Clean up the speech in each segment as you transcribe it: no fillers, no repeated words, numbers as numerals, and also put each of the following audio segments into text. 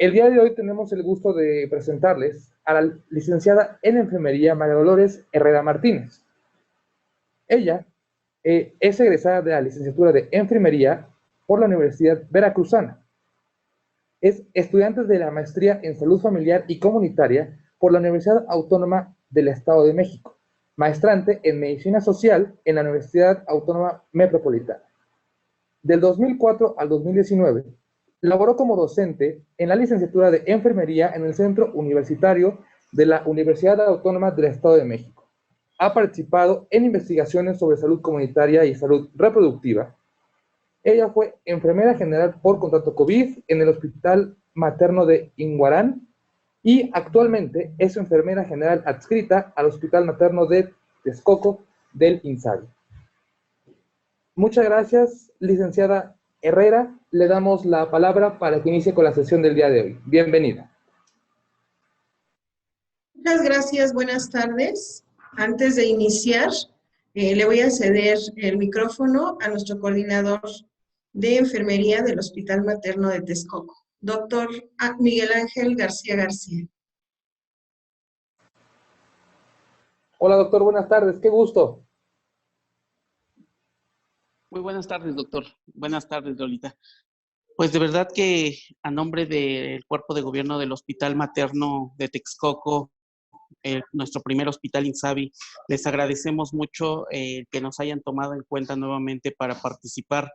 El día de hoy tenemos el gusto de presentarles a la licenciada en Enfermería María Dolores Herrera Martínez. Ella es egresada de la licenciatura de Enfermería por la Universidad Veracruzana. Es estudiante de la maestría en Salud Familiar y Comunitaria por la Universidad Autónoma del Estado de México, maestrante en Medicina Social en la Universidad Autónoma Metropolitana. Del 2004 al 2019, laboró como docente en la licenciatura de Enfermería en el Centro Universitario de la Universidad Autónoma del Estado de México. Ha participado en investigaciones sobre salud comunitaria y salud reproductiva. Ella fue enfermera general por contrato COVID en el Hospital Materno de Inguarán y actualmente es enfermera general adscrita al Hospital Materno de Texcoco del INSABI. Muchas gracias, licenciada Herrera. Le damos la palabra para que inicie con la sesión del día de hoy. Bienvenida. Muchas gracias, buenas tardes. Antes de iniciar, le voy a ceder el micrófono a nuestro coordinador de enfermería del Hospital Materno de Texcoco, doctor Miguel Ángel García García. Hola, doctor, buenas tardes, qué gusto. Muy buenas tardes, doctor. Buenas tardes, Lolita. Pues de verdad que a nombre del Cuerpo de Gobierno del Hospital Materno de Texcoco, nuestro primer hospital INSABI, les agradecemos mucho que nos hayan tomado en cuenta nuevamente para participar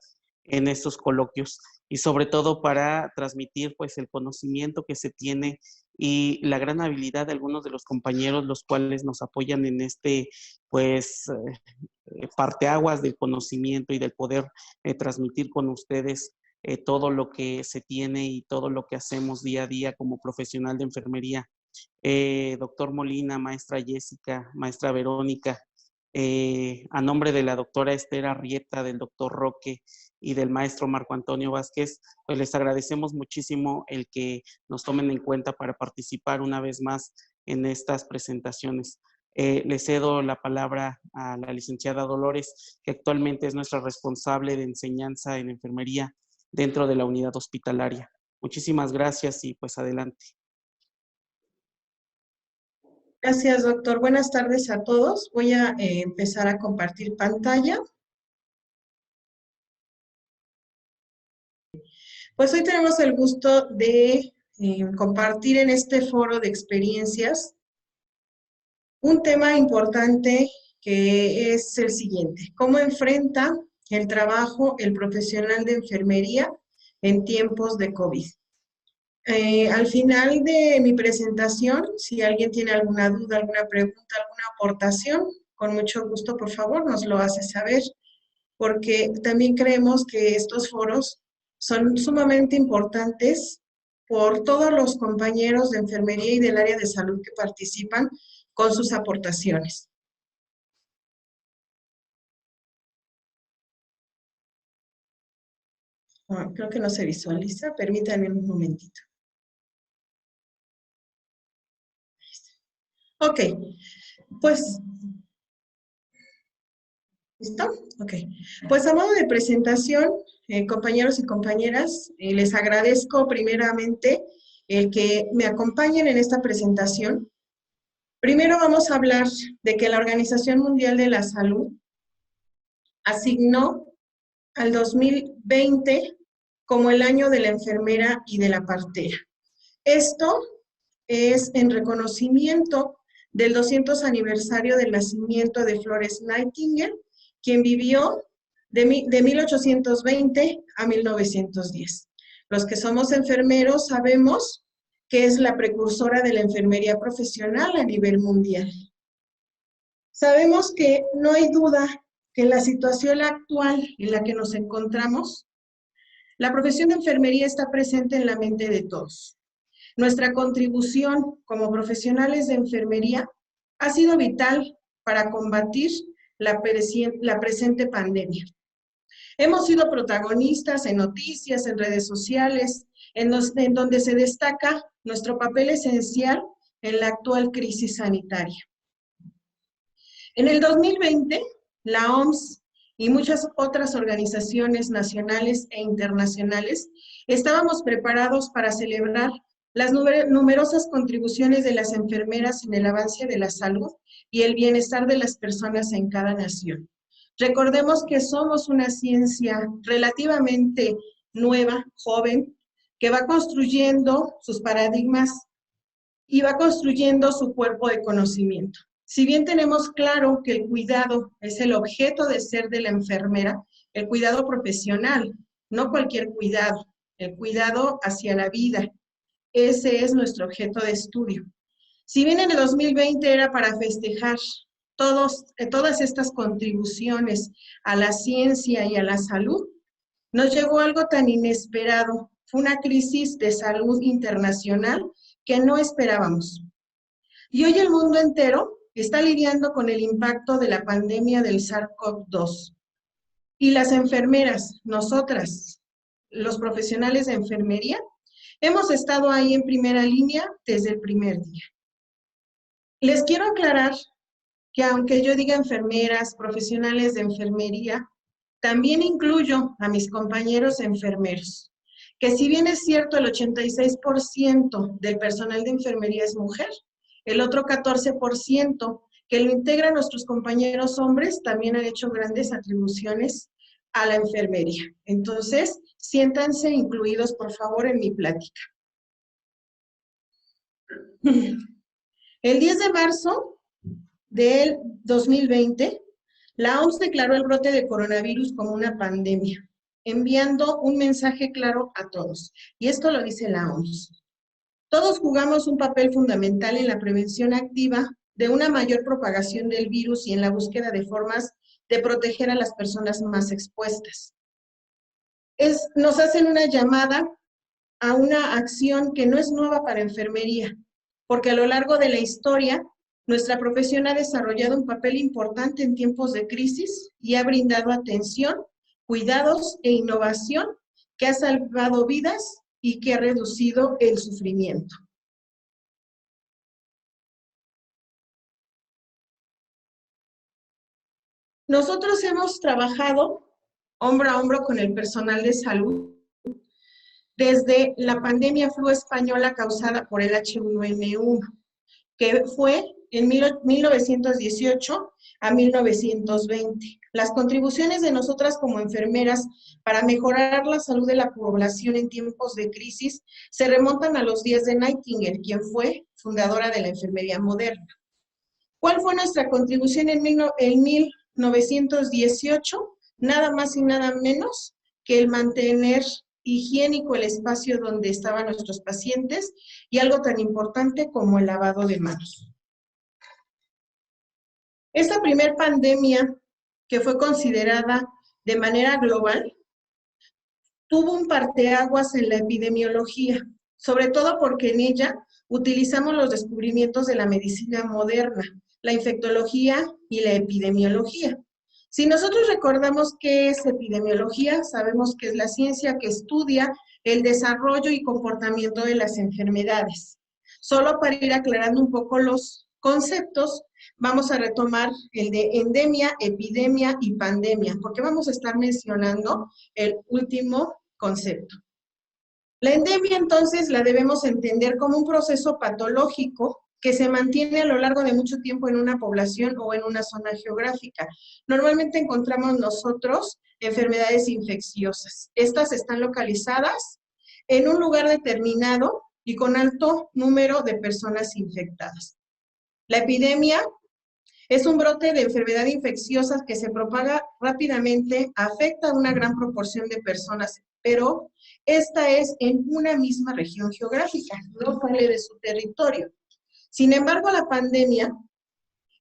en estos coloquios y sobre todo para transmitir pues el conocimiento que se tiene y la gran habilidad de algunos de los compañeros los cuales nos apoyan en este pues parteaguas del conocimiento y del poder transmitir con ustedes todo lo que se tiene y todo lo que hacemos día a día como profesional de enfermería. Doctor Molina, maestra Jessica, maestra Verónica, a nombre de la doctora Esther Arrieta, del doctor Roque y del maestro Marco Antonio Vázquez, pues les agradecemos muchísimo el que nos tomen en cuenta para participar una vez más en estas presentaciones. Le cedo la palabra a la licenciada Dolores, que actualmente es nuestra responsable de enseñanza en enfermería dentro de la unidad hospitalaria. Muchísimas gracias y pues adelante. Gracias, doctor. Buenas tardes a todos. Voy a empezar a compartir pantalla. Pues hoy tenemos el gusto de compartir en este foro de experiencias un tema importante que es el siguiente: ¿cómo enfrenta el trabajo el profesional de enfermería en tiempos de COVID? Al final de mi presentación, si alguien tiene alguna duda, alguna pregunta, alguna aportación, con mucho gusto, por favor, nos lo hace saber, porque también creemos que estos foros son sumamente importantes por todos los compañeros de enfermería y del área de salud que participan con sus aportaciones. Creo que no se visualiza, permítanme un momentito. Ok, pues, ¿listo? Ok, pues a modo de presentación, compañeros y compañeras, les agradezco primeramente el que me acompañen en esta presentación. Primero vamos a hablar de que la Organización Mundial de la Salud asignó al 2020 como el año de la enfermera y de la partera. Esto es en reconocimiento del 200 aniversario del nacimiento de Florence Nightingale, quien vivió de 1820 a 1910. Los que somos enfermeros sabemos que es la precursora de la enfermería profesional a nivel mundial. Sabemos que no hay duda que en la situación actual en la que nos encontramos, la profesión de enfermería está presente en la mente de todos. Nuestra contribución como profesionales de enfermería ha sido vital para combatir la presente pandemia. Hemos sido protagonistas en noticias, en redes sociales, en donde se destaca nuestro papel esencial en la actual crisis sanitaria. En el 2020, la OMS y muchas otras organizaciones nacionales e internacionales estábamos preparados para celebrar las numerosas contribuciones de las enfermeras en el avance de la salud y el bienestar de las personas en cada nación. Recordemos que somos una ciencia relativamente nueva, joven, que va construyendo sus paradigmas y va construyendo su cuerpo de conocimiento. Si bien tenemos claro que el cuidado es el objeto de ser de la enfermera, el cuidado profesional, no cualquier cuidado, el cuidado hacia la vida, ese es nuestro objeto de estudio. Si bien en el 2020 era para festejar todas estas contribuciones a la ciencia y a la salud, nos llegó algo tan inesperado. Fue una crisis de salud internacional que no esperábamos. Y hoy el mundo entero está lidiando con el impacto de la pandemia del SARS-CoV-2. Y las enfermeras, nosotras, los profesionales de enfermería, hemos estado ahí en primera línea desde el primer día. Les quiero aclarar que aunque yo diga enfermeras, profesionales de enfermería, también incluyo a mis compañeros enfermeros, que si bien es cierto el 86% del personal de enfermería es mujer, el otro 14% que lo integran nuestros compañeros hombres también han hecho grandes atribuciones a la enfermería. Entonces, siéntanse incluidos, por favor, en mi plática. El 10 de marzo del 2020, la OMS declaró el brote de coronavirus como una pandemia, enviando un mensaje claro a todos. Y esto lo dice la OMS. Todos jugamos un papel fundamental en la prevención activa de una mayor propagación del virus y en la búsqueda de formas de proteger a las personas más expuestas. Nos hacen una llamada a una acción que no es nueva para enfermería, porque a lo largo de la historia, nuestra profesión ha desarrollado un papel importante en tiempos de crisis y ha brindado atención, cuidados e innovación que ha salvado vidas y que ha reducido el sufrimiento. Nosotros hemos trabajado hombro a hombro con el personal de salud desde la pandemia flu española causada por el H1N1, que fue en 1918 a 1920. Las contribuciones de nosotras como enfermeras para mejorar la salud de la población en tiempos de crisis se remontan a los días de Nightingale, quien fue fundadora de la enfermería moderna. ¿Cuál fue nuestra contribución en 1918? Nada más y nada menos que el mantener higiénico el espacio donde estaban nuestros pacientes y algo tan importante como el lavado de manos. Esta primer pandemia, que fue considerada de manera global, tuvo un parteaguas en la epidemiología, sobre todo porque en ella utilizamos los descubrimientos de la medicina moderna, la infectología y la epidemiología. Si nosotros recordamos qué es epidemiología, sabemos que es la ciencia que estudia el desarrollo y comportamiento de las enfermedades. Solo para ir aclarando un poco los conceptos, vamos a retomar el de endemia, epidemia y pandemia, porque vamos a estar mencionando el último concepto. La endemia, entonces, la debemos entender como un proceso patológico que se mantiene a lo largo de mucho tiempo en una población o en una zona geográfica. Normalmente encontramos nosotros enfermedades infecciosas. Estas están localizadas en un lugar determinado y con alto número de personas infectadas. La epidemia es un brote de enfermedad infecciosa que se propaga rápidamente, afecta a una gran proporción de personas, pero esta es en una misma región geográfica, no sale de su territorio. Sin embargo, la pandemia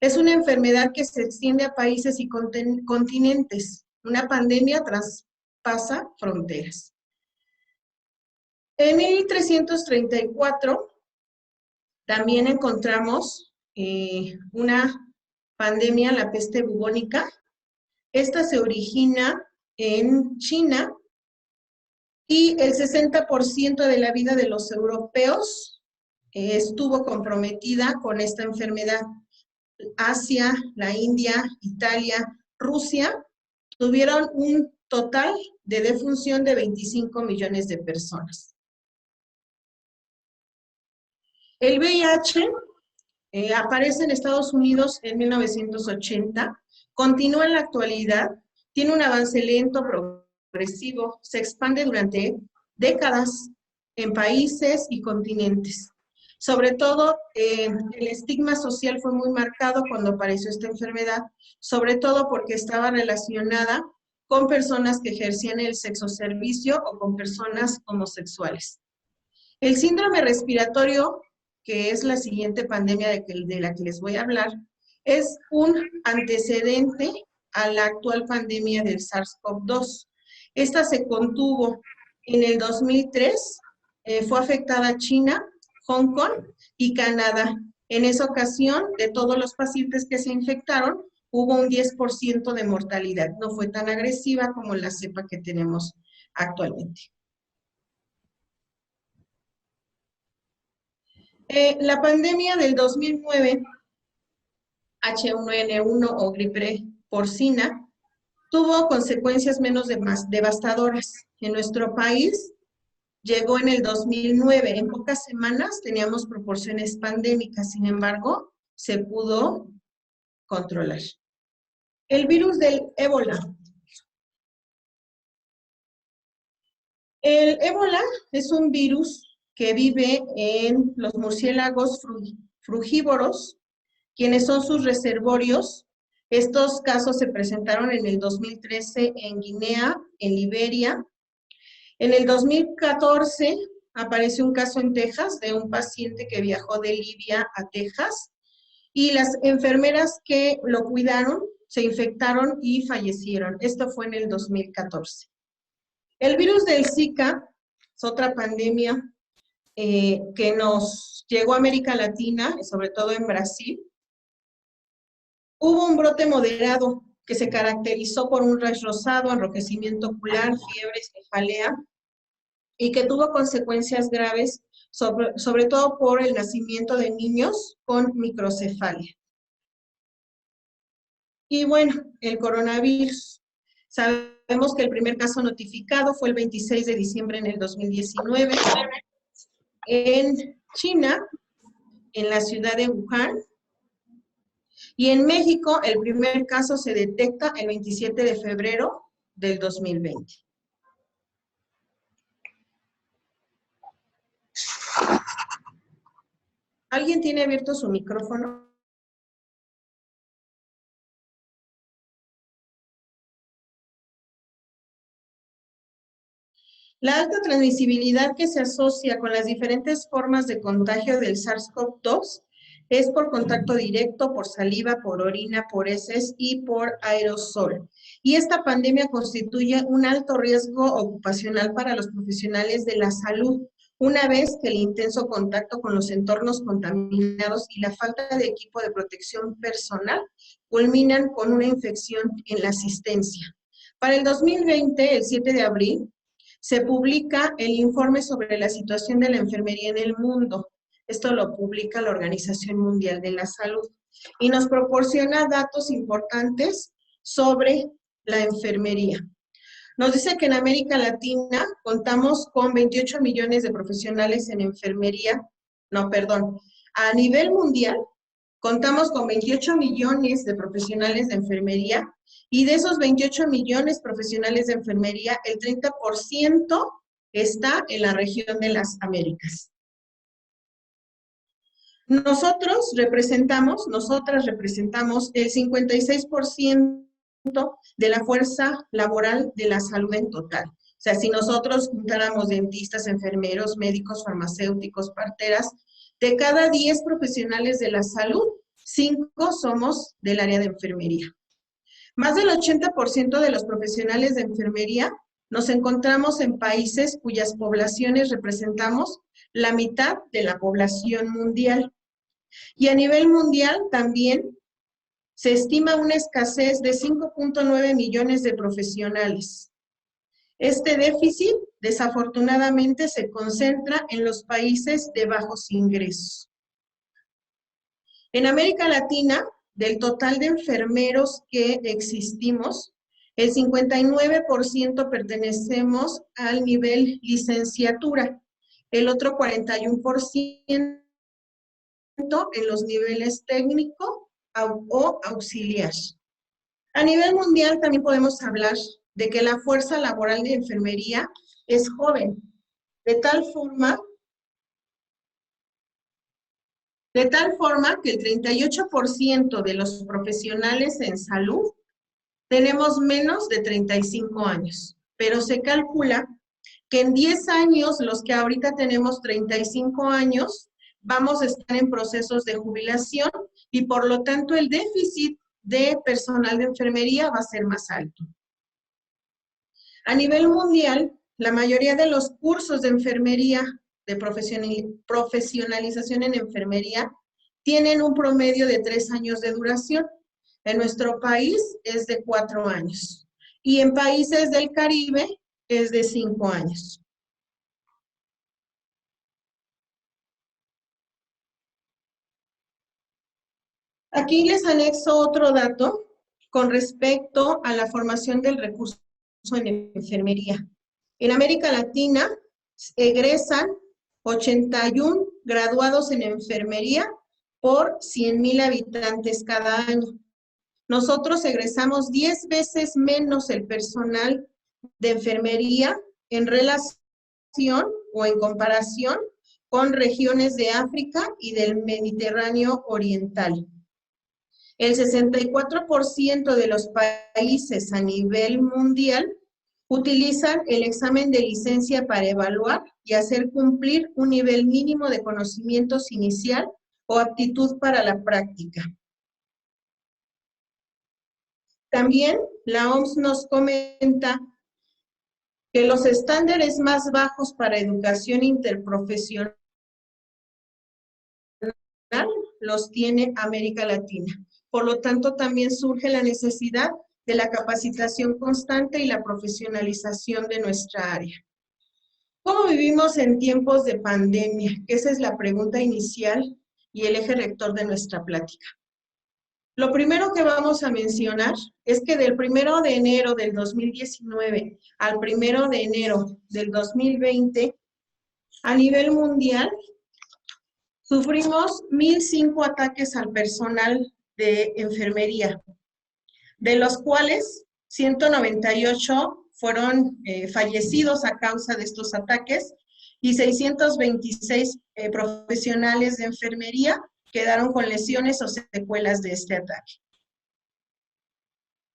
es una enfermedad que se extiende a países y continentes. Una pandemia traspasa fronteras. En 1334 también encontramos una pandemia, la peste bubónica. Esta se origina en China y el 60% de la vida de los europeos estuvo comprometida con esta enfermedad. Asia, la India, Italia, Rusia tuvieron un total de defunción de 25 millones de personas. El VIH aparece en Estados Unidos en 1980, continúa en la actualidad, tiene un avance lento, progresivo, se expande durante décadas en países y continentes. Sobre todo, el estigma social fue muy marcado cuando apareció esta enfermedad, sobre todo porque estaba relacionada con personas que ejercían el sexoservicio o con personas homosexuales. El síndrome respiratorio, que es la siguiente pandemia de la que les voy a hablar, es un antecedente a la actual pandemia del SARS-CoV-2. Esta se contuvo en el 2003, fue afectada China, Hong Kong y Canadá. En esa ocasión, de todos los pacientes que se infectaron, hubo un 10% de mortalidad. No fue tan agresiva como la cepa que tenemos actualmente. La pandemia del 2009, H1N1 o gripe porcina, tuvo consecuencias menos devastadoras. En nuestro país llegó en el 2009. En pocas semanas teníamos proporciones pandémicas, sin embargo, se pudo controlar. El virus del ébola. El ébola es un virus que vive en los murciélagos frugívoros, quienes son sus reservorios. Estos casos se presentaron en el 2013 en Guinea, en Liberia. En el 2014 apareció un caso en Texas de un paciente que viajó de Libia a Texas y las enfermeras que lo cuidaron se infectaron y fallecieron. Esto fue en el 2014. El virus del Zika es otra pandemia que nos llegó a América Latina, sobre todo en Brasil. Hubo un brote moderado que se caracterizó por un rash rosado, enrojecimiento ocular, fiebre, cefalea, y que tuvo consecuencias graves, sobre todo por el nacimiento de niños con microcefalia. Y bueno, el coronavirus. Sabemos que el primer caso notificado fue el 26 de diciembre en el 2019 en China, en la ciudad de Wuhan. Y en México, el primer caso se detecta el 27 de febrero del 2020. ¿Alguien tiene abierto su micrófono? La alta transmisibilidad que se asocia con las diferentes formas de contagio del SARS-CoV-2 es por contacto directo, por saliva, por orina, por heces y por aerosol. Y esta pandemia constituye un alto riesgo ocupacional para los profesionales de la salud, una vez que el intenso contacto con los entornos contaminados y la falta de equipo de protección personal culminan con una infección en la asistencia. Para el 2020, el 7 de abril, se publica el informe sobre la situación de la enfermería en el mundo. Esto lo publica la Organización Mundial de la Salud y nos proporciona datos importantes sobre la enfermería. Nos dice que en América Latina contamos con 28 millones de profesionales en enfermería. A nivel mundial contamos con 28 millones de profesionales de enfermería y de esos 28 millones profesionales de enfermería, el 30% está en la región de las Américas. Nosotras representamos el 56% de la fuerza laboral de la salud en total. O sea, si nosotros juntáramos dentistas, enfermeros, médicos, farmacéuticos, parteras, de cada 10 profesionales de la salud, 5 somos del área de enfermería. Más del 80% de los profesionales de enfermería nos encontramos en países cuyas poblaciones representamos la mitad de la población mundial. Y a nivel mundial también se estima una escasez de 5.9 millones de profesionales. Este déficit, desafortunadamente, se concentra en los países de bajos ingresos. En América Latina, del total de enfermeros que existimos, el 59% pertenecemos al nivel licenciatura, el otro 41% en los niveles técnico o auxiliar. A nivel mundial también podemos hablar de que la fuerza laboral de enfermería es joven, de tal forma que el 38% de los profesionales en salud tenemos menos de 35 años, pero se calcula que en 10 años, los que ahorita tenemos 35 años, vamos a estar en procesos de jubilación y por lo tanto el déficit de personal de enfermería va a ser más alto. A nivel mundial, la mayoría de los cursos de enfermería, de profesionalización en enfermería, tienen un promedio de 3 años de duración. En nuestro país es de 4 años. Y en países del Caribe es de 5 años. Aquí les anexo otro dato con respecto a la formación del recurso en enfermería. En América Latina egresan 81 graduados en enfermería por 100,000 habitantes cada año. Nosotros egresamos 10 veces menos el personal de enfermería en relación o en comparación con regiones de África y del Mediterráneo Oriental. El 64% de los países a nivel mundial utilizan el examen de licencia para evaluar y hacer cumplir un nivel mínimo de conocimientos inicial o aptitud para la práctica. También la OMS nos comenta que los estándares más bajos para educación interprofesional los tiene América Latina. Por lo tanto, también surge la necesidad de la capacitación constante y la profesionalización de nuestra área. ¿Cómo vivimos en tiempos de pandemia? Esa es la pregunta inicial y el eje rector de nuestra plática. Lo primero que vamos a mencionar es que del 1 de enero del 2019 al 1 de enero del 2020, a nivel mundial, sufrimos 1,005 ataques al personal de enfermería, de los cuales 198 fueron fallecidos a causa de estos ataques y 626 profesionales de enfermería quedaron con lesiones o secuelas de este ataque.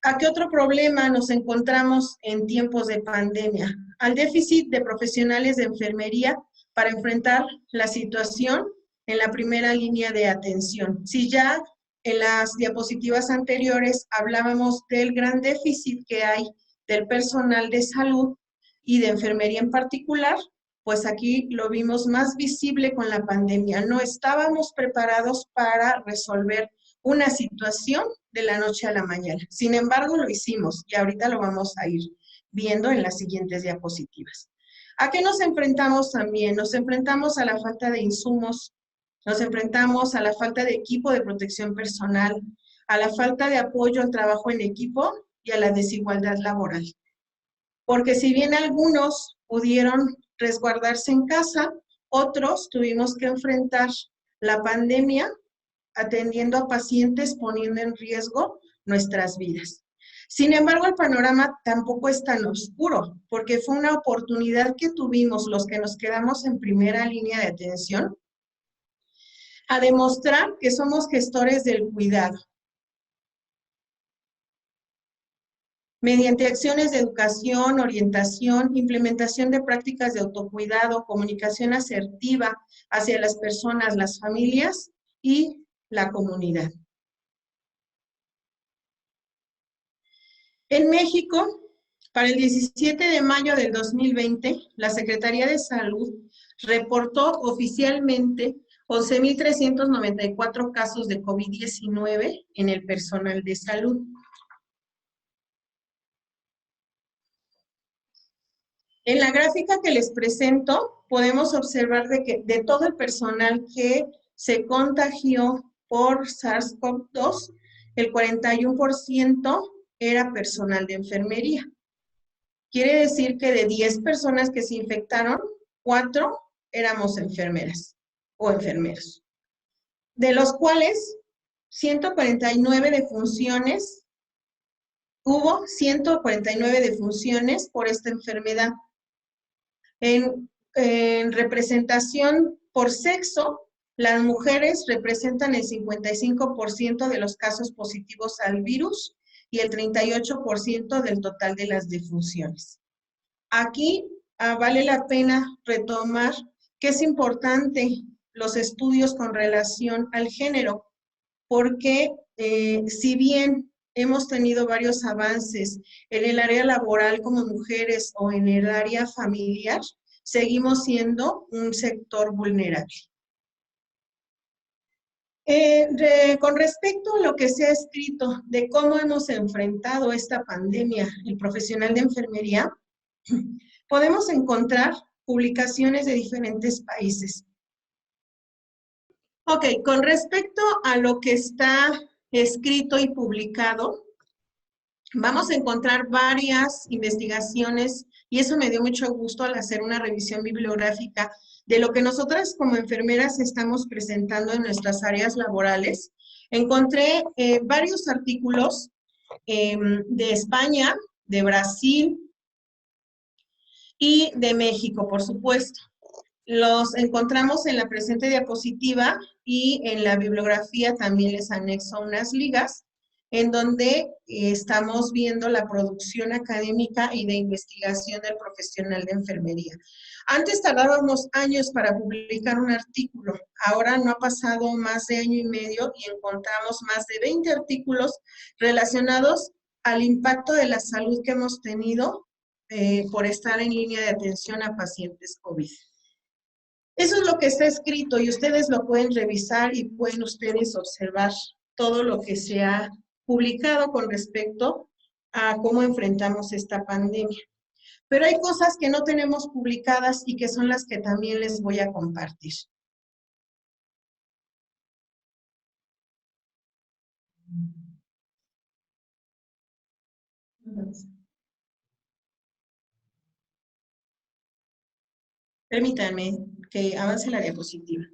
¿A qué otro problema nos encontramos en tiempos de pandemia? Al déficit de profesionales de enfermería para enfrentar la situación en la primera línea de atención. Si ya en las diapositivas anteriores hablábamos del gran déficit que hay del personal de salud y de enfermería en particular, pues aquí lo vimos más visible con la pandemia. No estábamos preparados para resolver una situación de la noche a la mañana. Sin embargo, lo hicimos y ahorita lo vamos a ir viendo en las siguientes diapositivas. ¿A qué nos enfrentamos también? Nos enfrentamos a la falta de insumos, nos enfrentamos a la falta de equipo de protección personal, a la falta de apoyo al trabajo en equipo y a la desigualdad laboral. Porque si bien algunos pudieron resguardarse en casa, otros tuvimos que enfrentar la pandemia atendiendo a pacientes poniendo en riesgo nuestras vidas. Sin embargo, el panorama tampoco es tan oscuro, porque fue una oportunidad que tuvimos los que nos quedamos en primera línea de atención a demostrar que somos gestores del cuidado. Mediante acciones de educación, orientación, implementación de prácticas de autocuidado, comunicación asertiva hacia las personas, las familias y la comunidad. En México, para el 17 de mayo del 2020, la Secretaría de Salud reportó oficialmente 11,394 casos de COVID-19 en el personal de salud. En la gráfica que les presento, podemos observar de todo el personal que se contagió por SARS-CoV-2, el 41% era personal de enfermería. Quiere decir que de 10 personas que se infectaron, 4 éramos enfermeras o enfermeros. de los cuales 149 defunciones, hubo 149 defunciones por esta enfermedad. En representación por sexo, las mujeres representan el 55% de los casos positivos al virus y el 38% del total de las defunciones. Aquí vale la pena retomar que es importante los estudios con relación al género, porque si bien hemos tenido varios avances en el área laboral como mujeres o en el área familiar, seguimos siendo un sector vulnerable. Con respecto a lo que se ha escrito de cómo hemos enfrentado esta pandemia, el profesional de enfermería, podemos encontrar publicaciones de diferentes países. Ok, con respecto a lo que está escrito y publicado, vamos a encontrar varias investigaciones y eso me dio mucho gusto al hacer una revisión bibliográfica de lo que nosotras como enfermeras estamos presentando en nuestras áreas laborales. Encontré varios artículos de España, de Brasil y de México, por supuesto. Los encontramos en la presente diapositiva y en la bibliografía también les anexo unas ligas en donde estamos viendo la producción académica y de investigación del profesional de enfermería. Antes tardábamos años para publicar un artículo, ahora no ha pasado más de año y medio y encontramos más de 20 artículos relacionados al impacto de la salud que hemos tenido por estar en línea de atención a pacientes COVID. Eso es lo que está escrito y ustedes lo pueden revisar y pueden ustedes observar todo lo que se ha publicado con respecto a cómo enfrentamos esta pandemia. Pero hay cosas que no tenemos publicadas y que son las que también les voy a compartir. Permítanme que avance la diapositiva.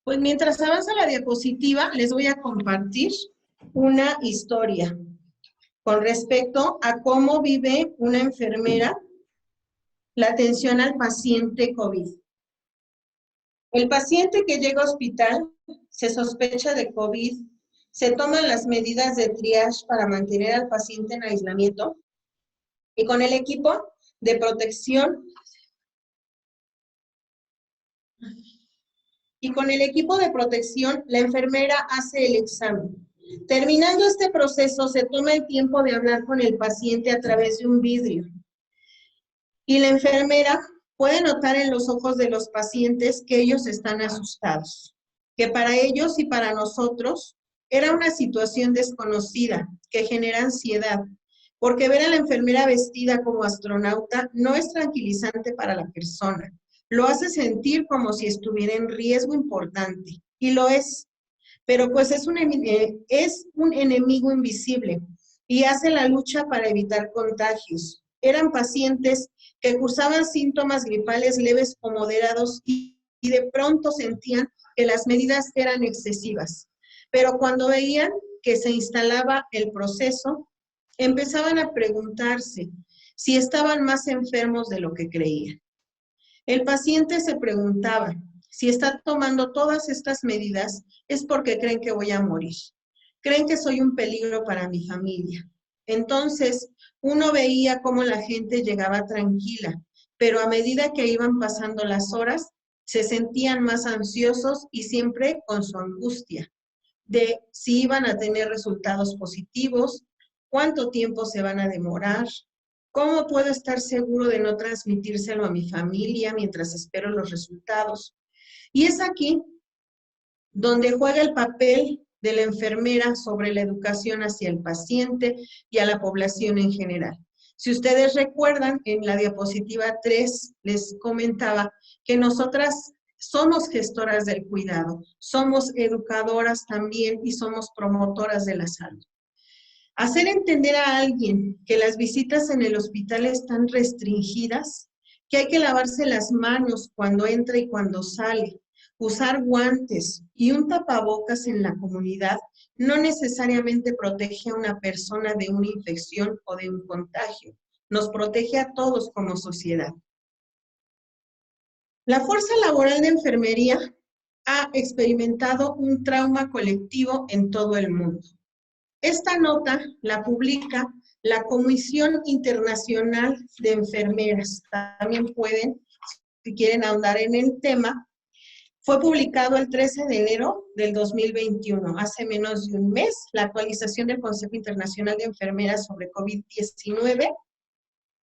Pues mientras avanza la diapositiva, les voy a compartir una historia con respecto a cómo vive una enfermera la atención al paciente COVID. El paciente que llega al hospital se sospecha de COVID, se toman las medidas de triage para mantener al paciente en aislamiento y con el equipo de protección la enfermera hace el examen. Terminando este proceso, se toma el tiempo de hablar con el paciente a través de un vidrio. Y la enfermera puede notar en los ojos de los pacientes que ellos están asustados, que para ellos y para nosotros era una situación desconocida que genera ansiedad, porque ver a la enfermera vestida como astronauta no es tranquilizante para la persona. Lo hace sentir como si estuviera en riesgo importante, y lo es. Pero pues es un enemigo invisible y hace la lucha para evitar contagios. Eran pacientes que cursaban síntomas gripales leves o moderados y de pronto sentían que las medidas eran excesivas. Pero cuando veían que se instalaba el proceso, empezaban a preguntarse si estaban más enfermos de lo que creían. El paciente se preguntaba, si está tomando todas estas medidas es porque creen que voy a morir. Creen que soy un peligro para mi familia. Entonces, uno veía cómo la gente llegaba tranquila, pero a medida que iban pasando las horas, se sentían más ansiosos y siempre con su angustia de si iban a tener resultados positivos, cuánto tiempo se van a demorar, cómo puedo estar seguro de no transmitírselo a mi familia mientras espero los resultados. Y es aquí donde juega el papel de la enfermera sobre la educación hacia el paciente y a la población en general. Si ustedes recuerdan, en la diapositiva 3 les comentaba que nosotras somos gestoras del cuidado, somos educadoras también y somos promotoras de la salud. Hacer entender a alguien que las visitas en el hospital están restringidas, que hay que lavarse las manos cuando entra y cuando sale, usar guantes y un tapabocas en la comunidad no necesariamente protege a una persona de una infección o de un contagio, nos protege a todos como sociedad. La fuerza laboral de enfermería ha experimentado un trauma colectivo en todo el mundo. Esta nota la publica la Comisión Internacional de Enfermeras. También pueden, si quieren ahondar en el tema, fue publicado el 13 de enero del 2021, hace menos de un mes, la actualización del Consejo Internacional de Enfermeras sobre COVID-19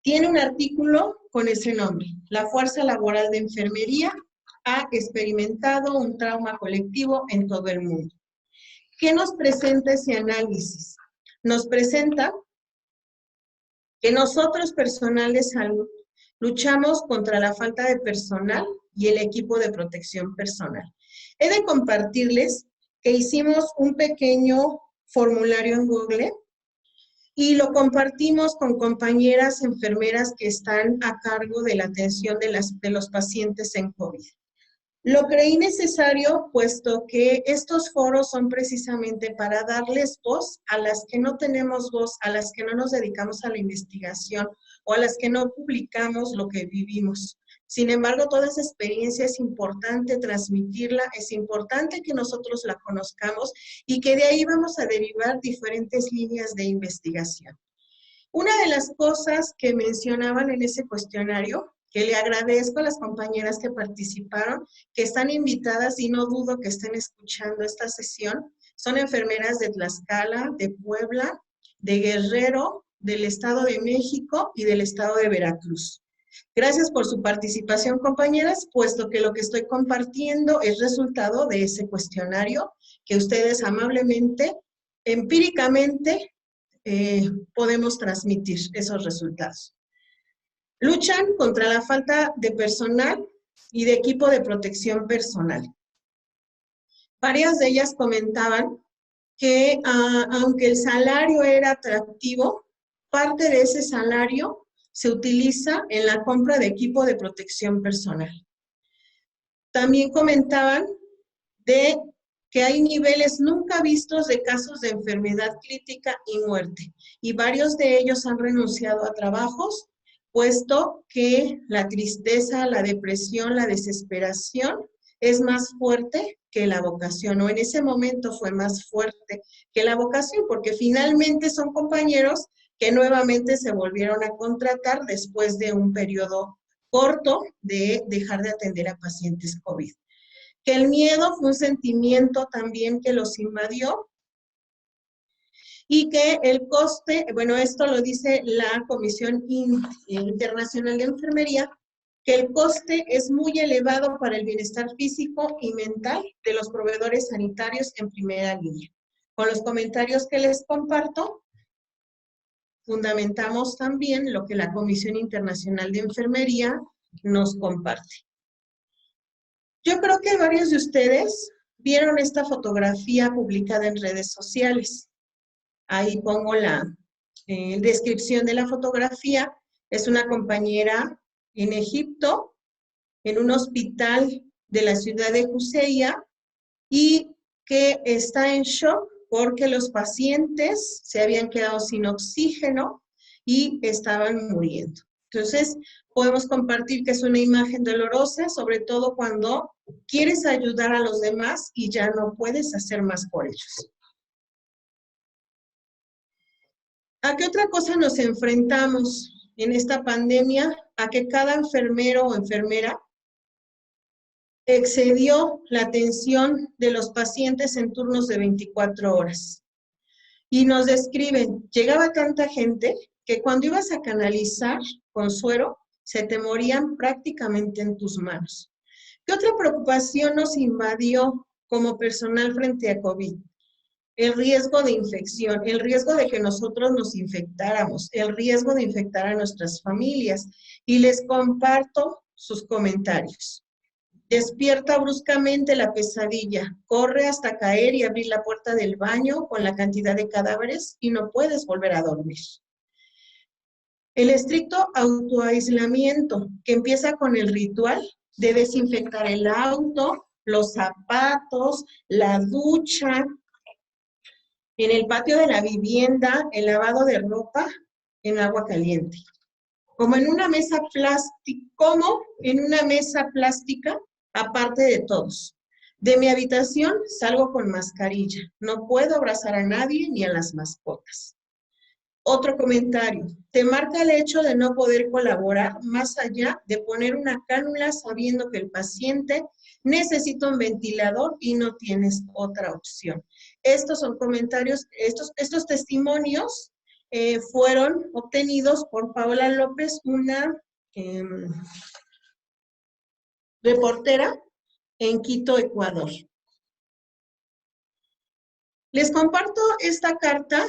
tiene un artículo con ese nombre. La fuerza laboral de enfermería ha experimentado un trauma colectivo en todo el mundo. ¿Qué nos presenta ese análisis? Nos presenta que nosotros, personal de salud, luchamos contra la falta de personal y el equipo de protección personal. He de compartirles que hicimos un pequeño formulario en Google y lo compartimos con compañeras enfermeras que están a cargo de la atención de los pacientes en COVID. Lo creí necesario, puesto que estos foros son precisamente para darles voz a las que no tenemos voz, a las que no nos dedicamos a la investigación o a las que no publicamos lo que vivimos. Sin embargo, toda esa experiencia es importante transmitirla, es importante que nosotros la conozcamos y que de ahí vamos a derivar diferentes líneas de investigación. Una de las cosas que mencionaban en ese cuestionario, que le agradezco a las compañeras que participaron, que están invitadas y no dudo que estén escuchando esta sesión, son enfermeras de Tlaxcala, de Puebla, de Guerrero, del Estado de México y del Estado de Veracruz. Gracias por su participación, compañeras, puesto que lo que estoy compartiendo es resultado de ese cuestionario que ustedes amablemente, empíricamente, podemos transmitir esos resultados. Luchan contra la falta de personal y de equipo de protección personal. Varias de ellas comentaban que aunque el salario era atractivo, parte de ese salario se utiliza en la compra de equipo de protección personal. También comentaban de que hay niveles nunca vistos de casos de enfermedad crítica y muerte, y varios de ellos han renunciado a trabajos, puesto que la tristeza, la depresión, la desesperación es más fuerte que la vocación, o en ese momento fue más fuerte que la vocación, porque finalmente son compañeros que nuevamente se volvieron a contratar después de un periodo corto de dejar de atender a pacientes COVID. Que el miedo fue un sentimiento también que los invadió y que el coste, bueno, esto lo dice la Comisión Internacional de Enfermería, que el coste es muy elevado para el bienestar físico y mental de los proveedores sanitarios en primera línea. Con los comentarios que les comparto, fundamentamos también lo que la Comisión Internacional de Enfermería nos comparte. Yo creo que varios de ustedes vieron esta fotografía publicada en redes sociales. Ahí pongo la descripción de la fotografía. Es una compañera en Egipto, en un hospital de la ciudad de Huseia, y que está en shock porque los pacientes se habían quedado sin oxígeno y estaban muriendo. Entonces, podemos compartir que es una imagen dolorosa, sobre todo cuando quieres ayudar a los demás y ya no puedes hacer más por ellos. ¿A qué otra cosa nos enfrentamos en esta pandemia? A que cada enfermero o enfermera excedió la atención de los pacientes en turnos de 24 horas. Y nos describen, llegaba tanta gente que cuando ibas a canalizar con suero, se te morían prácticamente en tus manos. ¿Qué otra preocupación nos invadió como personal frente a COVID? El riesgo de infección, el riesgo de que nosotros nos infectáramos, el riesgo de infectar a nuestras familias. Y les comparto sus comentarios. Despierta bruscamente la pesadilla, corre hasta caer y abrir la puerta del baño con la cantidad de cadáveres y no puedes volver a dormir. El estricto autoaislamiento, que empieza con el ritual de desinfectar el auto, los zapatos, la ducha, en el patio de la vivienda, el lavado de ropa en agua caliente. Como en una mesa plástica, aparte de todos. De mi habitación salgo con mascarilla. No puedo abrazar a nadie ni a las mascotas. Otro comentario. Te marca el hecho de no poder colaborar más allá de poner una cánula sabiendo que el paciente necesita un ventilador y no tienes otra opción. Estos son comentarios, estos testimonios fueron obtenidos por Paola López, una reportera en Quito, Ecuador. Les comparto esta carta.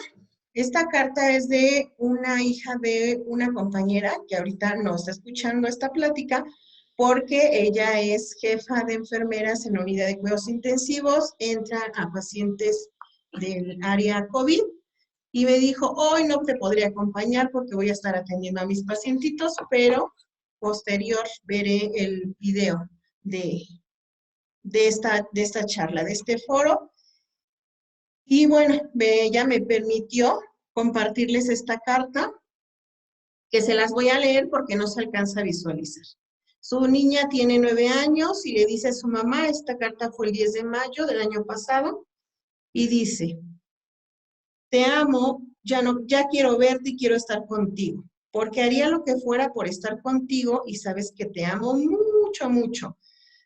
Esta carta es de una hija de una compañera que ahorita no está escuchando esta plática porque ella es jefa de enfermeras en la unidad de cuidados intensivos, entra a pacientes del área COVID y me dijo, hoy no te podría acompañar porque voy a estar atendiendo a mis pacientitos, pero posterior veré el video de esta charla, de este foro. Y bueno, ella me permitió compartirles esta carta, que se las voy a leer porque no se alcanza a visualizar. Su niña tiene 9 años y le dice a su mamá, esta carta fue el 10 de mayo del año pasado, y dice, te amo, ya quiero verte y quiero estar contigo, porque haría lo que fuera por estar contigo y sabes que te amo mucho, mucho.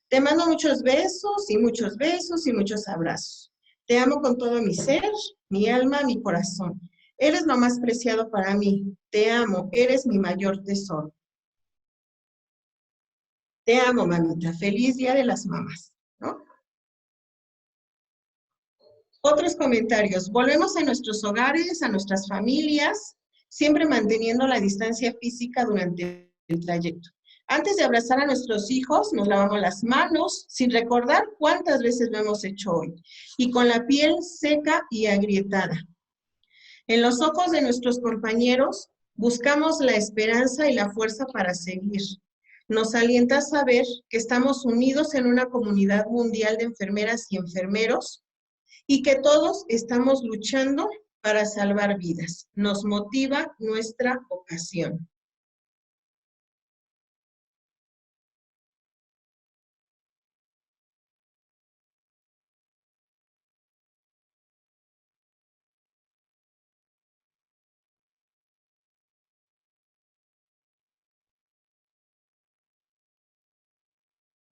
Te mando muchos besos y muchos besos y muchos abrazos. Te amo con todo mi ser, mi alma, mi corazón. Eres lo más preciado para mí. Te amo, eres mi mayor tesoro. Te amo, mamita. Feliz Día de las Mamás, ¿no? Otros comentarios. Volvemos a nuestros hogares, a nuestras familias, siempre manteniendo la distancia física durante el trayecto. Antes de abrazar a nuestros hijos, nos lavamos las manos, sin recordar cuántas veces lo hemos hecho hoy, y con la piel seca y agrietada. En los ojos de nuestros compañeros, buscamos la esperanza y la fuerza para seguir. Nos alienta a saber que estamos unidos en una comunidad mundial de enfermeras y enfermeros, y que todos estamos luchando para salvar vidas. Nos motiva nuestra vocación.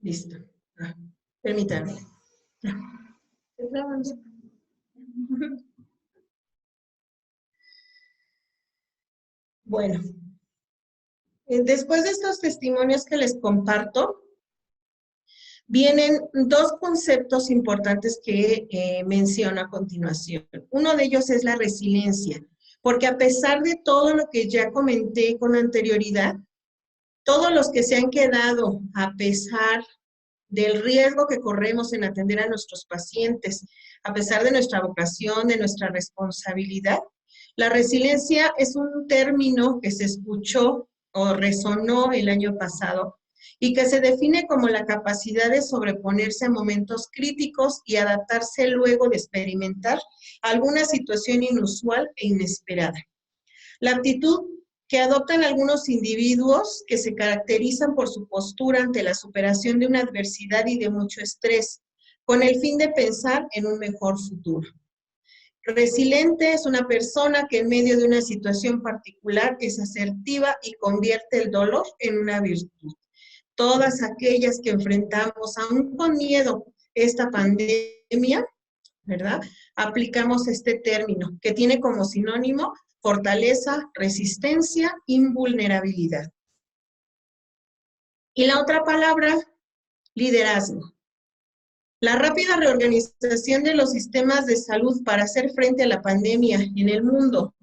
Listo. Permítanme. Bueno, después de estos testimonios que les comparto, vienen dos conceptos importantes que menciono a continuación. Uno de ellos es la resiliencia, porque a pesar de todo lo que ya comenté con anterioridad, todos los que se han quedado a pesar del riesgo que corremos en atender a nuestros pacientes, a pesar de nuestra vocación, de nuestra responsabilidad, la resiliencia es un término que se escuchó o resonó el año pasado y que se define como la capacidad de sobreponerse a momentos críticos y adaptarse luego de experimentar alguna situación inusual e inesperada. La actitud que adoptan algunos individuos que se caracterizan por su postura ante la superación de una adversidad y de mucho estrés, con el fin de pensar en un mejor futuro. Resiliente es una persona que en medio de una situación particular es asertiva y convierte el dolor en una virtud. Todas aquellas que enfrentamos, aún con miedo, esta pandemia, ¿verdad? Aplicamos este término que tiene como sinónimo fortaleza, resistencia, invulnerabilidad. Y la otra palabra, liderazgo. La rápida reorganización de los sistemas de salud para hacer frente a la pandemia en el mundo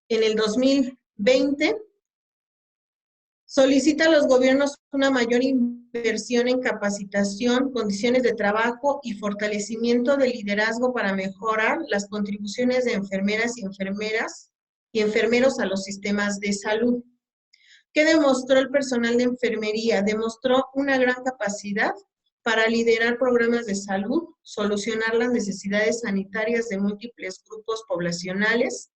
en el 2020 solicita a los gobiernos una mayor inversión inversión en capacitación, condiciones de trabajo y fortalecimiento del liderazgo para mejorar las contribuciones de enfermeras y enfermeros a los sistemas de salud. ¿Qué demostró el personal de enfermería? Demostró una gran capacidad para liderar programas de salud, solucionar las necesidades sanitarias de múltiples grupos poblacionales,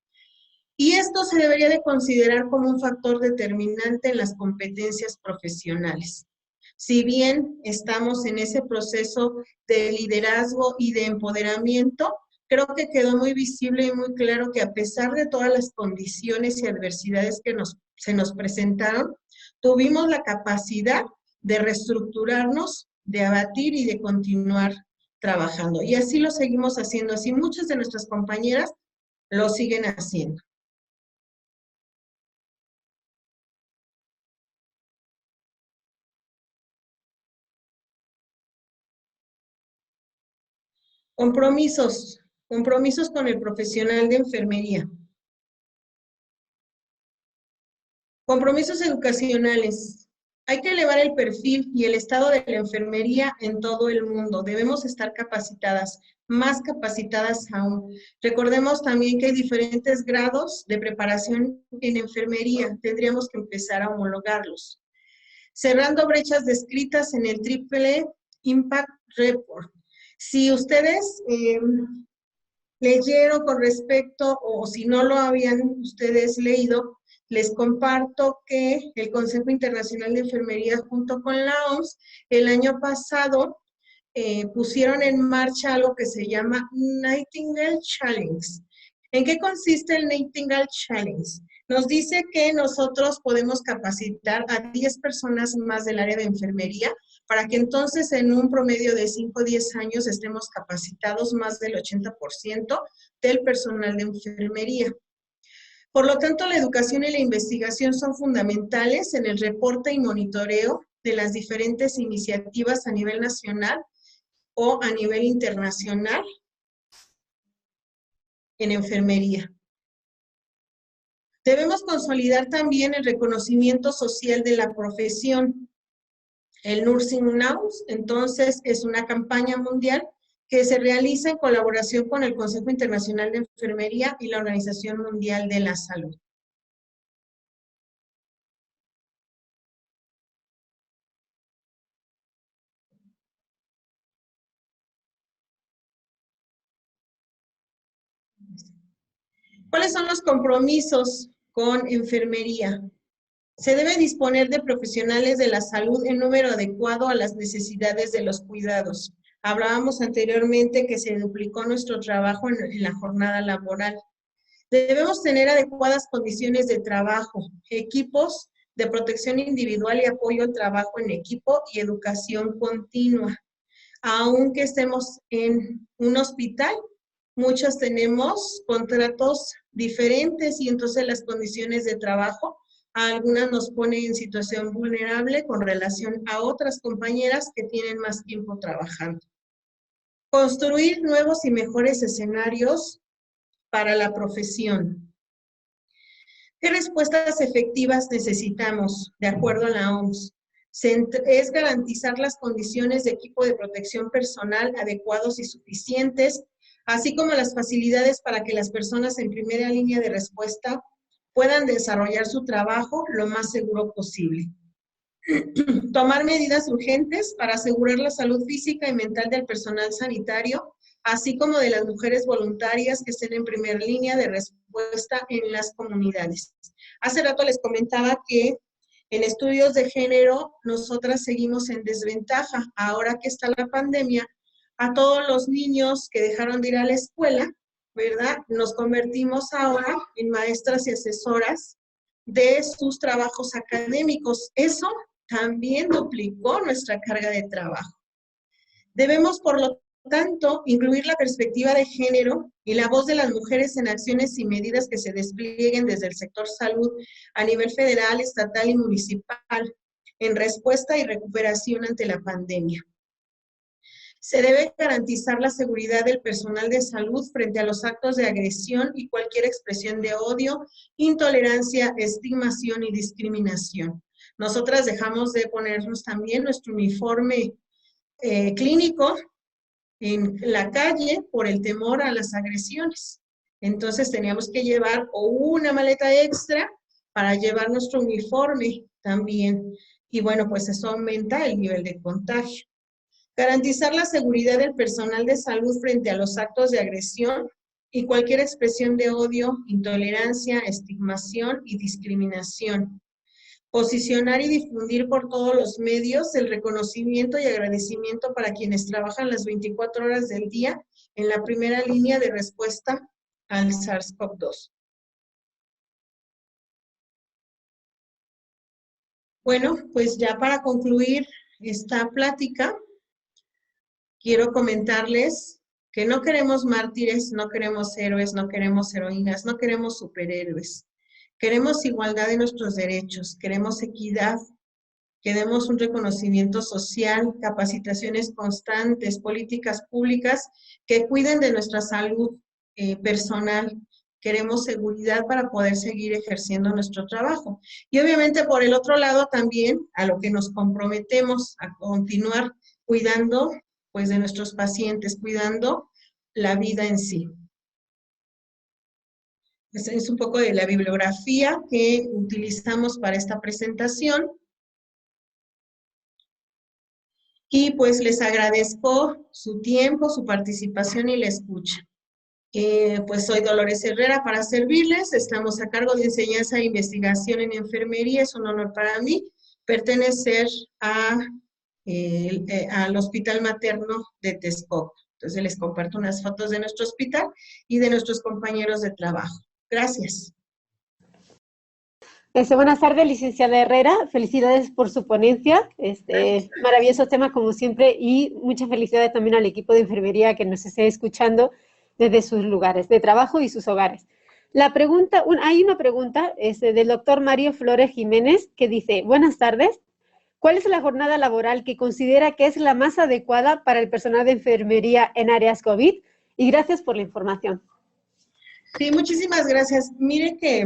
y esto se debería de considerar como un factor determinante en las competencias profesionales. Si bien estamos en ese proceso de liderazgo y de empoderamiento, creo que quedó muy visible y muy claro que a pesar de todas las condiciones y adversidades que se nos presentaron, tuvimos la capacidad de reestructurarnos, de abatir y de continuar trabajando. Y así lo seguimos haciendo, así muchas de nuestras compañeras lo siguen haciendo. Compromisos con el profesional de enfermería. Compromisos educacionales. Hay que elevar el perfil y el estado de la enfermería en todo el mundo. Debemos estar capacitadas, más capacitadas aún. Recordemos también que hay diferentes grados de preparación en enfermería. Tendríamos que empezar a homologarlos. Cerrando brechas descritas en el Triple Impact Report. Si ustedes leyeron con respecto, o si no lo habían ustedes leído, les comparto que el Consejo Internacional de Enfermería junto con la OMS el año pasado pusieron en marcha algo que se llama Nightingale Challenge. ¿En qué consiste el Nightingale Challenge? Nos dice que nosotros podemos capacitar a 10 personas más del área de enfermería para que entonces en un promedio de 5 o 10 años estemos capacitados más del 80% del personal de enfermería. Por lo tanto, la educación y la investigación son fundamentales en el reporte y monitoreo de las diferentes iniciativas a nivel nacional o a nivel internacional en enfermería. Debemos consolidar también el reconocimiento social de la profesión. El Nursing Now, entonces, es una campaña mundial que se realiza en colaboración con el Consejo Internacional de Enfermería y la Organización Mundial de la Salud. ¿Cuáles son los compromisos con enfermería? Se debe disponer de profesionales de la salud en número adecuado a las necesidades de los cuidados. Hablábamos anteriormente que se duplicó nuestro trabajo en la jornada laboral. Debemos tener adecuadas condiciones de trabajo, equipos de protección individual y apoyo al trabajo en equipo y educación continua. Aunque estemos en un hospital, muchos tenemos contratos diferentes y entonces las condiciones de trabajo a algunas nos ponen en situación vulnerable con relación a otras compañeras que tienen más tiempo trabajando. Construir nuevos y mejores escenarios para la profesión. ¿Qué respuestas efectivas necesitamos de acuerdo a la OMS? Es garantizar las condiciones de equipo de protección personal adecuados y suficientes, así como las facilidades para que las personas en primera línea de respuesta puedan desarrollar su trabajo lo más seguro posible. Tomar medidas urgentes para asegurar la salud física y mental del personal sanitario, así como de las mujeres voluntarias que estén en primera línea de respuesta en las comunidades. Hace rato les comentaba que en estudios de género nosotras seguimos en desventaja. Ahora que está la pandemia, a todos los niños que dejaron de ir a la escuela, ¿verdad? Nos convertimos ahora en maestras y asesoras de sus trabajos académicos. Eso también duplicó nuestra carga de trabajo. Debemos, por lo tanto, incluir la perspectiva de género y la voz de las mujeres en acciones y medidas que se desplieguen desde el sector salud a nivel federal, estatal y municipal en respuesta y recuperación ante la pandemia. Se debe garantizar la seguridad del personal de salud frente a los actos de agresión y cualquier expresión de odio, intolerancia, estigmación y discriminación. Nosotras dejamos de ponernos también nuestro uniforme clínico en la calle por el temor a las agresiones. Entonces teníamos que llevar o una maleta extra para llevar nuestro uniforme también. Y bueno, pues eso aumenta el nivel de contagio. Garantizar la seguridad del personal de salud frente a los actos de agresión y cualquier expresión de odio, intolerancia, estigmación y discriminación. Posicionar y difundir por todos los medios el reconocimiento y agradecimiento para quienes trabajan las 24 horas del día en la primera línea de respuesta al SARS-CoV-2. Bueno, pues ya para concluir esta plática, quiero comentarles que no queremos mártires, no queremos héroes, no queremos heroínas, no queremos superhéroes. Queremos igualdad de nuestros derechos, queremos equidad, queremos un reconocimiento social, capacitaciones constantes, políticas públicas que cuiden de nuestra salud personal. Queremos seguridad para poder seguir ejerciendo nuestro trabajo. Y obviamente por el otro lado también a lo que nos comprometemos a continuar cuidando pues de nuestros pacientes, cuidando la vida en sí. Esa es un poco de la bibliografía que utilizamos para esta presentación. Y pues les agradezco su tiempo, su participación y la escucha. Pues soy Dolores Herrera para servirles. Estamos a cargo de enseñanza e investigación en enfermería. Es un honor para mí pertenecer al Hospital Materno de Texcoco. Entonces les comparto unas fotos de nuestro hospital y de nuestros compañeros de trabajo. Gracias. Buenas tardes, licenciada Herrera. Felicidades por su ponencia. Maravilloso tema, como siempre, y muchas felicidades también al equipo de enfermería que nos esté escuchando desde sus lugares de trabajo y sus hogares. Hay una pregunta del doctor Mario Flores Jiménez que dice: buenas tardes. ¿Cuál es la jornada laboral que considera que es la más adecuada para el personal de enfermería en áreas COVID? Y gracias por la información. Sí, muchísimas gracias. Mire que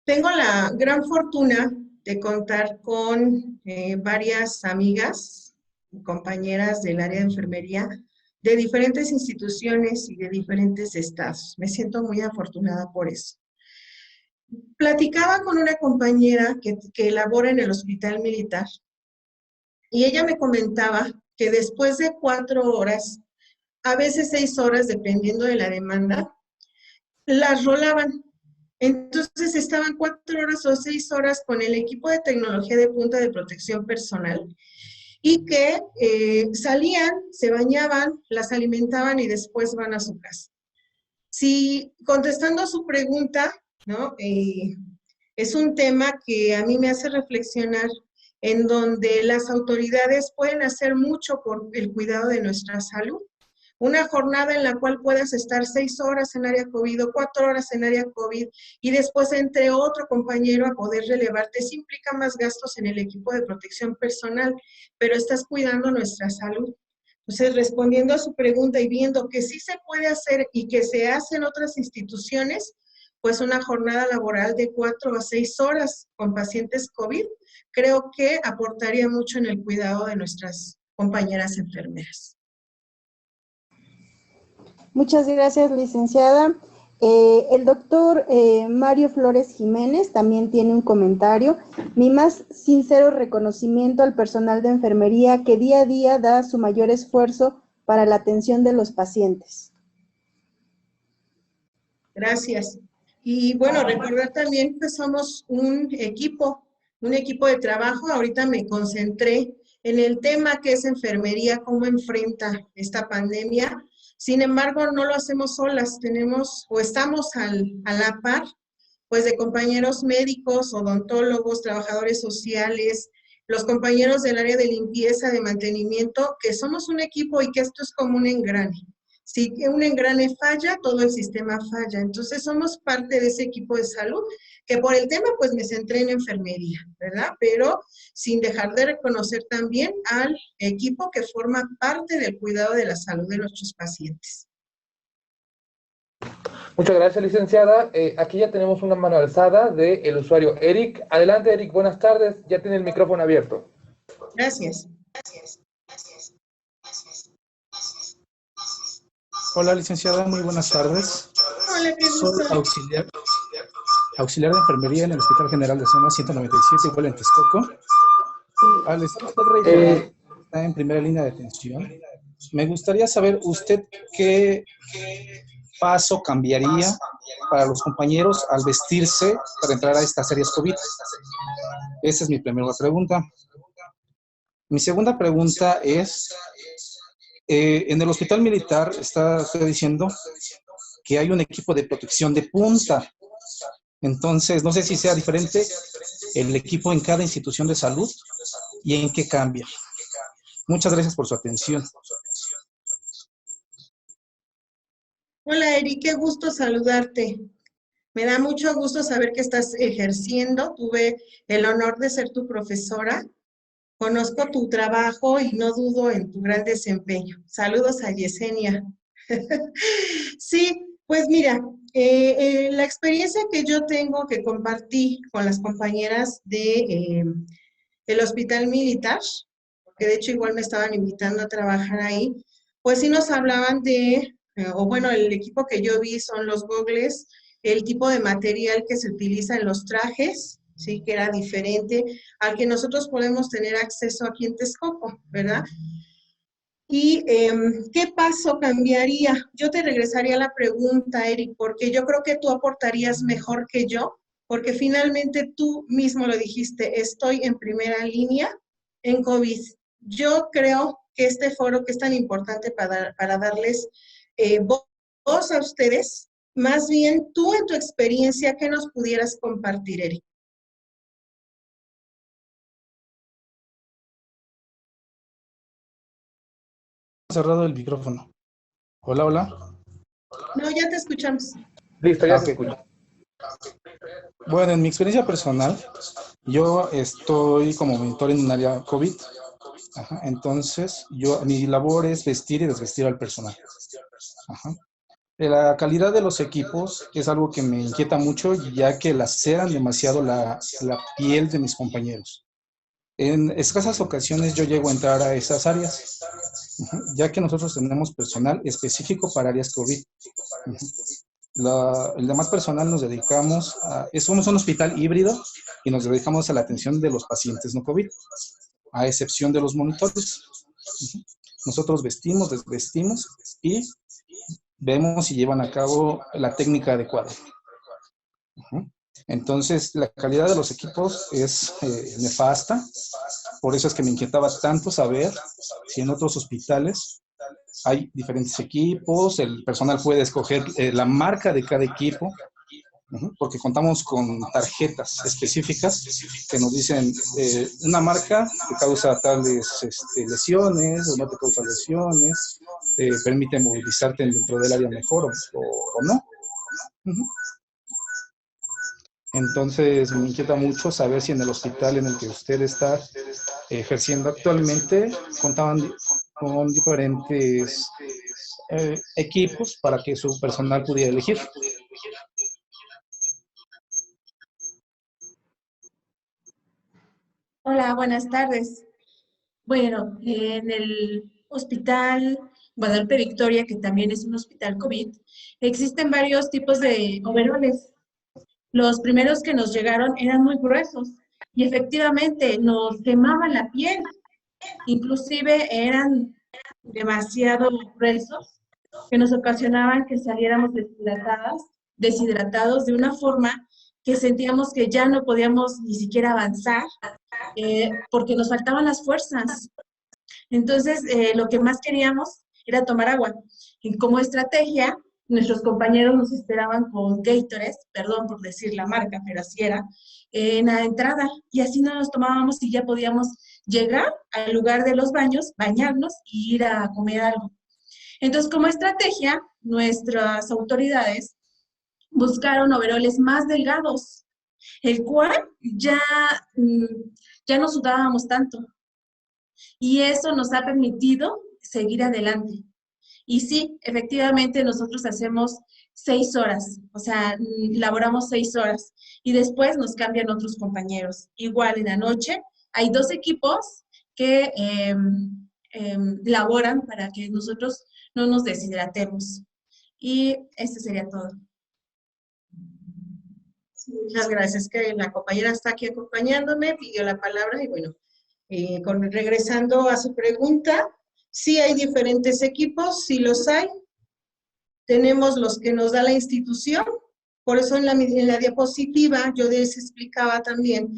tengo la gran fortuna de contar con varias amigas y compañeras del área de enfermería de diferentes instituciones y de diferentes estados. Me siento muy afortunada por eso. Platicaba con una compañera que labora en el Hospital Militar y ella me comentaba que después de 4 horas, a veces 6 horas, dependiendo de la demanda, las rolaban. Entonces estaban 4 horas o 6 horas con el equipo de tecnología de punta de protección personal y que salían, se bañaban, las alimentaban y después van a su casa. Si, contestando a su pregunta, ¿no? Es un tema que a mí me hace reflexionar en donde las autoridades pueden hacer mucho por el cuidado de nuestra salud. Una jornada en la cual puedas estar 6 horas en área COVID o 4 horas en área COVID y después entre otro compañero a poder relevarte, sí implica más gastos en el equipo de protección personal, pero estás cuidando nuestra salud. Entonces, respondiendo a su pregunta y viendo que sí se puede hacer y que se hace en otras instituciones, pues una jornada laboral de 4 a 6 horas con pacientes COVID, creo que aportaría mucho en el cuidado de nuestras compañeras enfermeras. Muchas gracias, licenciada. El doctor Mario Flores Jiménez también tiene un comentario. Mi más sincero reconocimiento al personal de enfermería que día a día da su mayor esfuerzo para la atención de los pacientes. Gracias. Y bueno, recordar también que somos un equipo de trabajo. Ahorita me concentré en el tema que es enfermería, cómo enfrenta esta pandemia. Sin embargo, no lo hacemos solas, tenemos o estamos a la par, pues de compañeros médicos, odontólogos, trabajadores sociales, los compañeros del área de limpieza, de mantenimiento, que somos un equipo y que esto es como un engrane. Si un engrane falla, todo el sistema falla. Entonces somos parte de ese equipo de salud, que por el tema pues me centré en enfermería, ¿verdad? Pero sin dejar de reconocer también al equipo que forma parte del cuidado de la salud de nuestros pacientes. Muchas gracias, licenciada. Aquí ya tenemos una mano alzada del usuario Eric. Adelante, Eric, buenas tardes. Ya tiene el micrófono abierto. Gracias. Hola, licenciada, muy buenas tardes. Hola, qué Soy gusto. auxiliar de enfermería en el Hospital General de Zona 197, igual en Texcoco. Al estar usted reiterando, está en primera línea de atención, me gustaría saber usted qué paso cambiaría para los compañeros al vestirse para entrar a estas áreas COVID. Esa es mi primera pregunta. Mi segunda pregunta es, en el hospital militar está usted diciendo que hay un equipo de protección de punta. Entonces, no sé si sea diferente el equipo en cada institución de salud y en qué cambia. Muchas gracias por su atención. Hola, Eri, qué gusto saludarte. Me da mucho gusto saber que estás ejerciendo. Tuve el honor de ser tu profesora. Conozco tu trabajo y no dudo en tu gran desempeño. Saludos a Yesenia. Sí, pues mira, la experiencia que yo tengo que compartí con las compañeras de el Hospital Militar, que de hecho igual me estaban invitando a trabajar ahí, pues sí nos hablaban de, o bueno, el equipo que yo vi son los gogles, el tipo de material que se utiliza en los trajes, sí, que era diferente al que nosotros podemos tener acceso aquí en Texcoco, ¿verdad? ¿Y qué paso cambiaría? Yo te regresaría a la pregunta, Eric, porque yo creo que tú aportarías mejor que yo, porque finalmente tú mismo lo dijiste, estoy en primera línea en COVID. Yo creo que este foro que es tan importante para darles voz a ustedes, más bien tú en tu experiencia, ¿qué nos pudieras compartir, Eric? Cerrado el micrófono. Hola, hola. No, ya te escuchamos. Listo, ya se Ok. escucha. Bueno, en mi experiencia personal, yo estoy como monitor en un área COVID. Ajá, entonces, mi labor es vestir y desvestir al personal. Ajá. La calidad de los equipos es algo que me inquieta mucho, ya que laceran demasiado la piel de mis compañeros. En escasas ocasiones yo llego a entrar a esas áreas, ya que nosotros tenemos personal específico para áreas COVID. El demás personal nos dedicamos somos un hospital híbrido y nos dedicamos a la atención de los pacientes no COVID, a excepción de los monitores. Nosotros vestimos, desvestimos y vemos si llevan a cabo la técnica adecuada. Entonces, la calidad de los equipos es nefasta. Por eso es que me inquietaba tanto saber si en otros hospitales hay diferentes equipos, el personal puede escoger la marca de cada equipo, porque contamos con tarjetas específicas que nos dicen una marca te causa tales lesiones o no te causa lesiones, te permite movilizarte dentro del área mejor o no. Entonces me inquieta mucho saber si en el hospital en el que usted está ejerciendo actualmente contaban con diferentes equipos para que su personal pudiera elegir. Hola, buenas tardes. Bueno, en el hospital Guadalupe Victoria, que también es un hospital COVID, existen varios tipos de overoles. Los primeros que nos llegaron eran muy gruesos y efectivamente nos quemaban la piel. Inclusive eran demasiado gruesos que nos ocasionaban que saliéramos deshidratados de una forma que sentíamos que ya no podíamos ni siquiera avanzar porque nos faltaban las fuerzas. Entonces, lo que más queríamos era tomar agua. Y como estrategia, nuestros compañeros nos esperaban con Gatorade, perdón por decir la marca, pero así era, en la entrada. Y así no nos tomábamos y ya podíamos llegar al lugar de los baños, bañarnos y ir a comer algo. Entonces, como estrategia, nuestras autoridades buscaron overoles más delgados, el cual ya no sudábamos tanto. Y eso nos ha permitido seguir adelante. Y sí, efectivamente nosotros hacemos 6 horas, o sea, laboramos 6 horas y después nos cambian otros compañeros. Igual en la noche hay 2 equipos que laboran para que nosotros no nos deshidratemos. Y este sería todo. Muchas gracias, que la compañera está aquí acompañándome, pidió la palabra y bueno, regresando a su pregunta, sí hay diferentes equipos, sí los hay. Tenemos los que nos da la institución, por eso en la diapositiva yo les explicaba también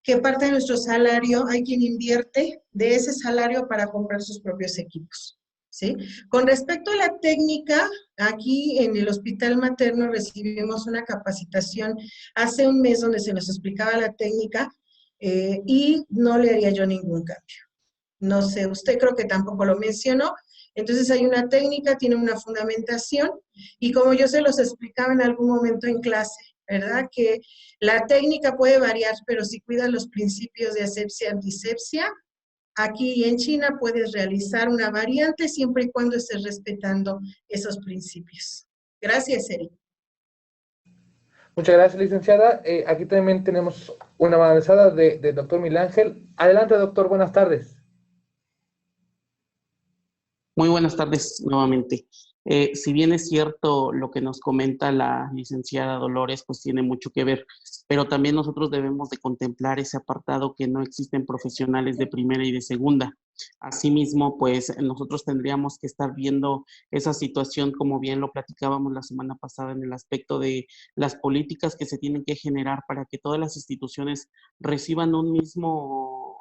que parte de nuestro salario hay quien invierte de ese salario para comprar sus propios equipos, ¿sí? Con respecto a la técnica, aquí en el Hospital Materno recibimos una capacitación hace un mes donde se nos explicaba la técnica y no le haría yo ningún cambio. No sé, usted creo que tampoco lo mencionó. Entonces hay una técnica, tiene una fundamentación y como yo se los explicaba en algún momento en clase, ¿verdad? Que la técnica puede variar, pero si cuidas los principios de asepsia, antisepsia, aquí en China puedes realizar una variante siempre y cuando estés respetando esos principios. Gracias, Eri. Muchas gracias, licenciada. Aquí también tenemos una avanzada del doctor Milángel. Adelante, doctor, buenas tardes. Muy buenas tardes nuevamente. Si bien es cierto lo que nos comenta la licenciada Dolores, pues tiene mucho que ver, pero también nosotros debemos de contemplar ese apartado que no existen profesionales de primera y de segunda. Asimismo, pues nosotros tendríamos que estar viendo esa situación, como bien lo platicábamos la semana pasada, en el aspecto de las políticas que se tienen que generar para que todas las instituciones reciban un mismo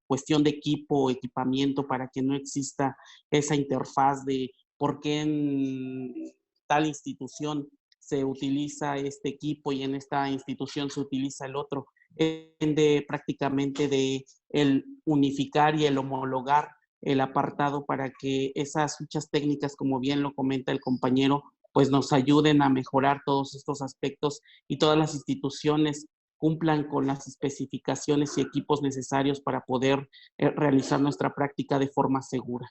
cuestión de equipo, equipamiento, para que no exista esa interfaz de por qué en tal institución se utiliza este equipo y en esta institución se utiliza el otro. Depende prácticamente de el unificar y el homologar el apartado para que esas fichas técnicas, como bien lo comenta el compañero, pues nos ayuden a mejorar todos estos aspectos y todas las instituciones cumplan con las especificaciones y equipos necesarios para poder realizar nuestra práctica de forma segura.